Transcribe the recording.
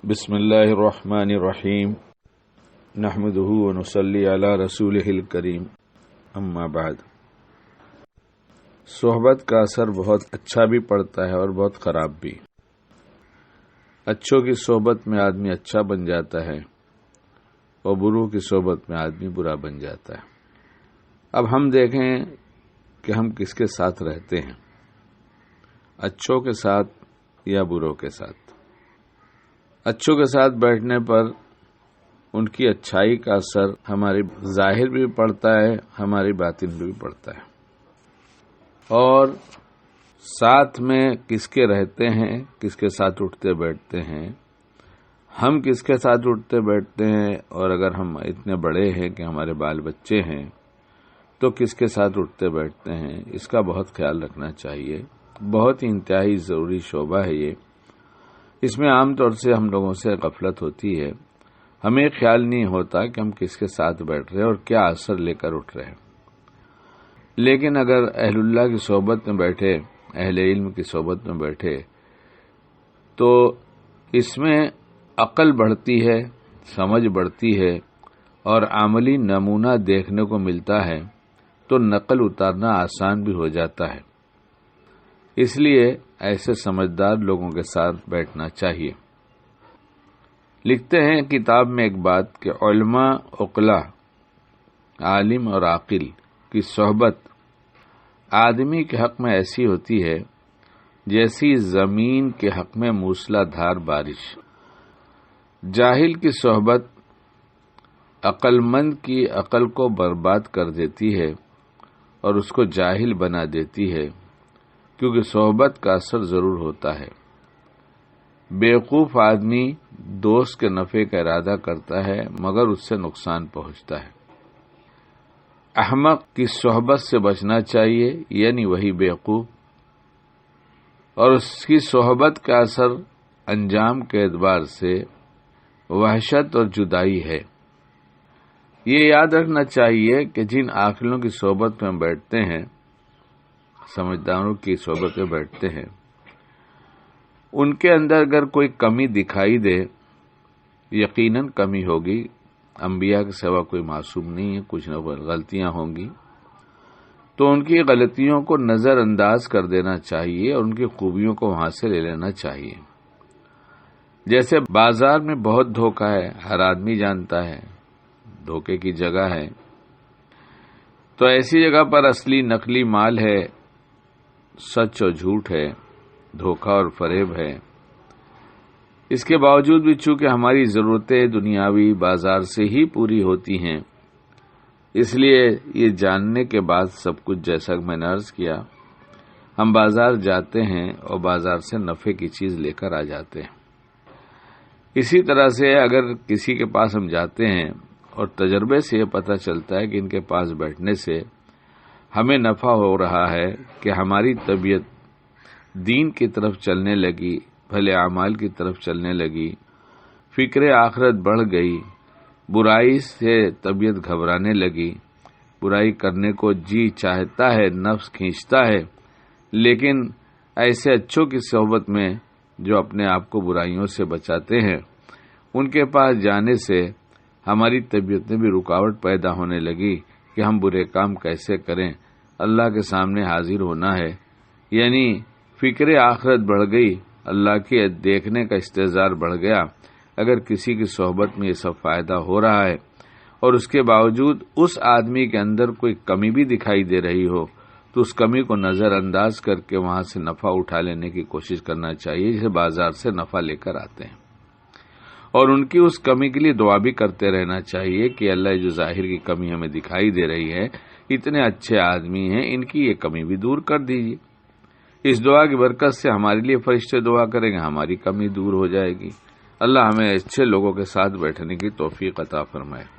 بسم اللہ الرحمن الرحیم نحمده ونصلی علی رسولہ الکریم اما بعد۔ صحبت کا اثر بہت اچھا بھی پڑتا ہے اور بہت خراب بھی۔ اچھوں کی صحبت میں آدمی اچھا بن جاتا ہے اور بروں کی صحبت میں آدمی برا بن جاتا ہے۔ اب ہم دیکھیں کہ ہم کس کے ساتھ رہتے ہیں، اچھوں کے ساتھ یا بروں کے ساتھ۔ اچھوں کے ساتھ بیٹھنے پر ان کی اچھائی کا اثر ہماری ظاہر بھی پڑتا ہے، ہماری باطن بھی پڑتا ہے، اور ساتھ میں کس کے رہتے ہیں، کس کے ساتھ اٹھتے بیٹھتے ہیں، ہم کس کے ساتھ اٹھتے بیٹھتے ہیں، اور اگر ہم اتنے بڑے ہیں کہ ہمارے بال بچے ہیں تو کس کے ساتھ اٹھتے بیٹھتے ہیں، اس کا بہت خیال رکھنا چاہیے۔ بہت ہی انتہائی ضروری شعبہ ہے یہ۔ اس میں عام طور سے ہم لوگوں سے غفلت ہوتی ہے، ہمیں خیال نہیں ہوتا کہ ہم کس کے ساتھ بیٹھ رہے ہیں اور کیا اثر لے کر اٹھ رہے ہیں۔ لیکن اگر اہل اللہ کی صحبت میں بیٹھے، اہل علم کی صحبت میں بیٹھے تو اس میں عقل بڑھتی ہے، سمجھ بڑھتی ہے اور عملی نمونہ دیکھنے کو ملتا ہے تو نقل اتارنا آسان بھی ہو جاتا ہے۔ اس لیے ایسے سمجھدار لوگوں کے ساتھ بیٹھنا چاہیے۔ لکھتے ہیں کتاب میں ایک بات کہ علماء عقلاء، عالم اور عاقل کی صحبت آدمی کے حق میں ایسی ہوتی ہے جیسی زمین کے حق میں موسلا دھار بارش۔ جاہل کی صحبت عقل مند کی عقل کو برباد کر دیتی ہے اور اس کو جاہل بنا دیتی ہے، کیونکہ صحبت کا اثر ضرور ہوتا ہے۔ بیوقوف آدمی دوست کے نفع کا ارادہ کرتا ہے مگر اس سے نقصان پہنچتا ہے۔ احمق کی صحبت سے بچنا چاہیے، یعنی وہی بیوقوف، اور اس کی صحبت کا اثر انجام کے اعتبار سے وحشت اور جدائی ہے۔ یہ یاد رکھنا چاہیے کہ جن عاقلوں کی صحبت میں بیٹھتے ہیں، سمجھداروں کی صحبت میں بیٹھتے ہیں، ان کے اندر اگر کوئی کمی دکھائی دے، یقیناً کمی ہوگی، انبیاء کے سوا کوئی معصوم نہیں ہے، کچھ نہ کچھ غلطیاں ہوں گی، تو ان کی غلطیوں کو نظر انداز کر دینا چاہیے اور ان کی خوبیوں کو وہاں سے لے لینا چاہیے۔ جیسے بازار میں بہت دھوکہ ہے، ہر آدمی جانتا ہے دھوکے کی جگہ ہے، تو ایسی جگہ پر اصلی نقلی مال ہے، سچ اور جھوٹ ہے، دھوکہ اور فریب ہے۔ اس کے باوجود بھی چونکہ ہماری ضرورتیں دنیاوی بازار سے ہی پوری ہوتی ہیں، اس لیے یہ جاننے کے بعد سب کچھ جیسا کہ میں نے عرض کیا، ہم بازار جاتے ہیں اور بازار سے نفع کی چیز لے کر آ جاتے ہیں۔ اسی طرح سے اگر کسی کے پاس ہم جاتے ہیں اور تجربے سے یہ پتہ چلتا ہے کہ ان کے پاس بیٹھنے سے ہمیں نفع ہو رہا ہے کہ ہماری طبیعت دین کی طرف چلنے لگی، بھلے اعمال کی طرف چلنے لگی، فکر آخرت بڑھ گئی، برائی سے طبیعت گھبرانے لگی، برائی کرنے کو جی چاہتا ہے، نفس کھینچتا ہے، لیکن ایسے اچھوں کی صحبت میں جو اپنے آپ کو برائیوں سے بچاتے ہیں، ان کے پاس جانے سے ہماری طبیعت میں بھی رکاوٹ پیدا ہونے لگی کہ ہم برے کام کیسے کریں، اللہ کے سامنے حاضر ہونا ہے، یعنی فکر آخرت بڑھ گئی، اللہ کے دیکھنے کا استحضار بڑھ گیا۔ اگر کسی کی صحبت میں یہ سب فائدہ ہو رہا ہے اور اس کے باوجود اس آدمی کے اندر کوئی کمی بھی دکھائی دے رہی ہو تو اس کمی کو نظر انداز کر کے وہاں سے نفع اٹھا لینے کی کوشش کرنا چاہیے، جسے بازار سے نفع لے کر آتے ہیں، اور ان کی اس کمی کے لیے دعا بھی کرتے رہنا چاہیے کہ اللہ جو ظاہر کی کمی ہمیں دکھائی دے رہی ہے، اتنے اچھے آدمی ہیں، ان کی یہ کمی بھی دور کر دیجیے۔ اس دعا کی برکت سے ہمارے لیے فرشتے دعا کریں گے، ہماری کمی دور ہو جائے گی۔ اللہ ہمیں اچھے لوگوں کے ساتھ بیٹھنے کی توفیق عطا فرمائے۔